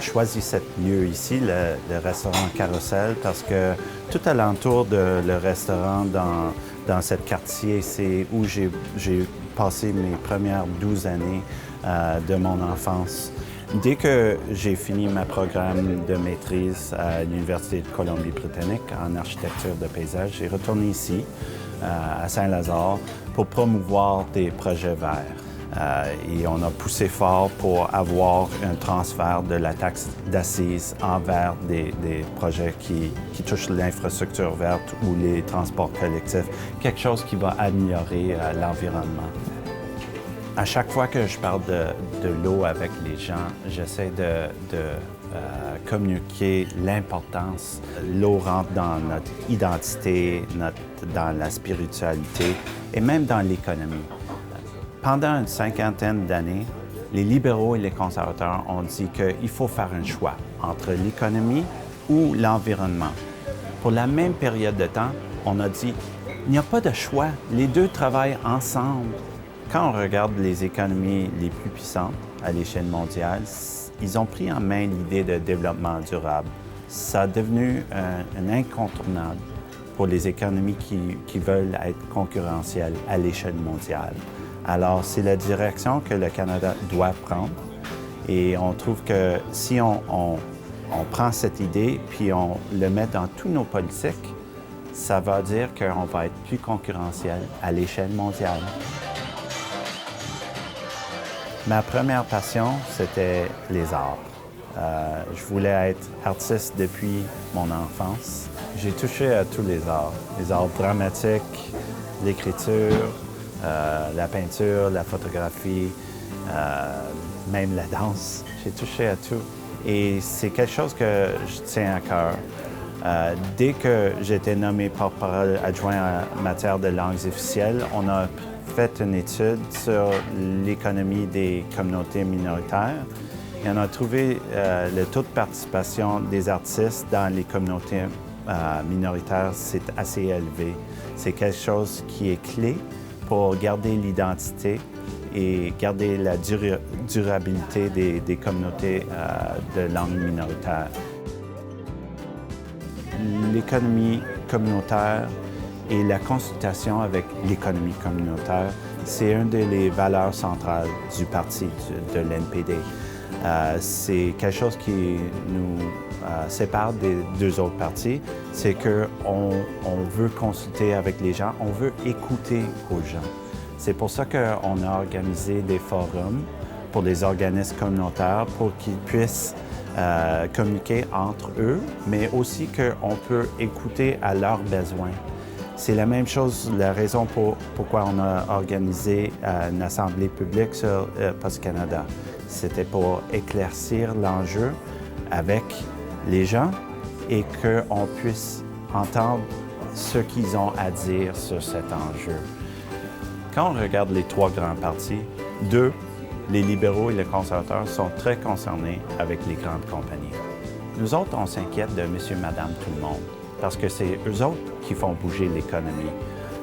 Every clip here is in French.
choisi ce lieu ici, le restaurant Carousel, parce que tout alentour de le restaurant dans ce quartier, c'est où j'ai passé mes premières 12 années de mon enfance. Dès que j'ai fini ma programme de maîtrise à l'Université de Colombie-Britannique en architecture de paysage, j'ai retourné ici, à Saint-Lazare, pour promouvoir des projets verts. Et on a poussé fort pour avoir un transfert de la taxe d'assises envers des projets qui touchent l'infrastructure verte ou les transports collectifs, quelque chose qui va améliorer l'environnement. À chaque fois que je parle de l'eau avec les gens, j'essaie de communiquer l'importance. L'eau rentre dans notre identité, dans la spiritualité et même dans l'économie. Pendant une cinquantaine d'années, les libéraux et les conservateurs ont dit qu'il faut faire un choix entre l'économie ou l'environnement. Pour la même période de temps, on a dit il n'y a pas de choix, les deux travaillent ensemble. Quand on regarde les économies les plus puissantes à l'échelle mondiale, ils ont pris en main l'idée de développement durable. Ça a devenu un incontournable pour les économies qui veulent être concurrentielles à l'échelle mondiale. Alors, c'est la direction que le Canada doit prendre et on trouve que si on prend cette idée puis on le met dans tous nos politiques, ça va dire qu'on va être plus concurrentiel à l'échelle mondiale. Ma première passion, c'était les arts. Je voulais être artiste depuis mon enfance. J'ai touché à tous les arts dramatiques, l'écriture, la peinture, la photographie, même la danse. J'ai touché à tout. Et c'est quelque chose que je tiens à cœur. Dès que j'ai été nommé porte-parole adjoint en matière de langues officielles, on a fait une étude sur l'économie des communautés minoritaires et on a trouvé le taux de participation des artistes dans les communautés minoritaires, c'est assez élevé. C'est quelque chose qui est clé pour garder l'identité et garder la durabilité des communautés de langue minoritaire. L'économie communautaire et la consultation avec l'économie communautaire, c'est une des valeurs centrales du parti de l'NPD. C'est quelque chose qui nous sépare des deux autres partis, c'est qu'on veut consulter avec les gens, on veut écouter aux gens. C'est pour ça qu'on a organisé des forums pour les organismes communautaires pour qu'ils puissent communiquer entre eux, mais aussi qu'on peut écouter à leurs besoins. C'est la même chose, la raison pourquoi on a organisé une assemblée publique sur Post Canada. C'était pour éclaircir l'enjeu avec les gens et qu'on puisse entendre ce qu'ils ont à dire sur cet enjeu. Quand on regarde les trois grands partis, deux, les libéraux et les conservateurs, sont très concernés avec les grandes compagnies. Nous autres, on s'inquiète de monsieur, madame, tout le monde, parce que c'est eux autres qui font bouger l'économie.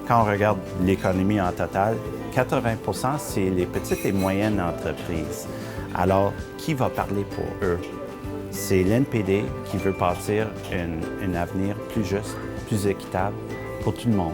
Quand on regarde l'économie en total, 80 % c'est les petites et moyennes entreprises. Alors, qui va parler pour eux? C'est l'NPD qui veut bâtir un avenir plus juste, plus équitable pour tout le monde.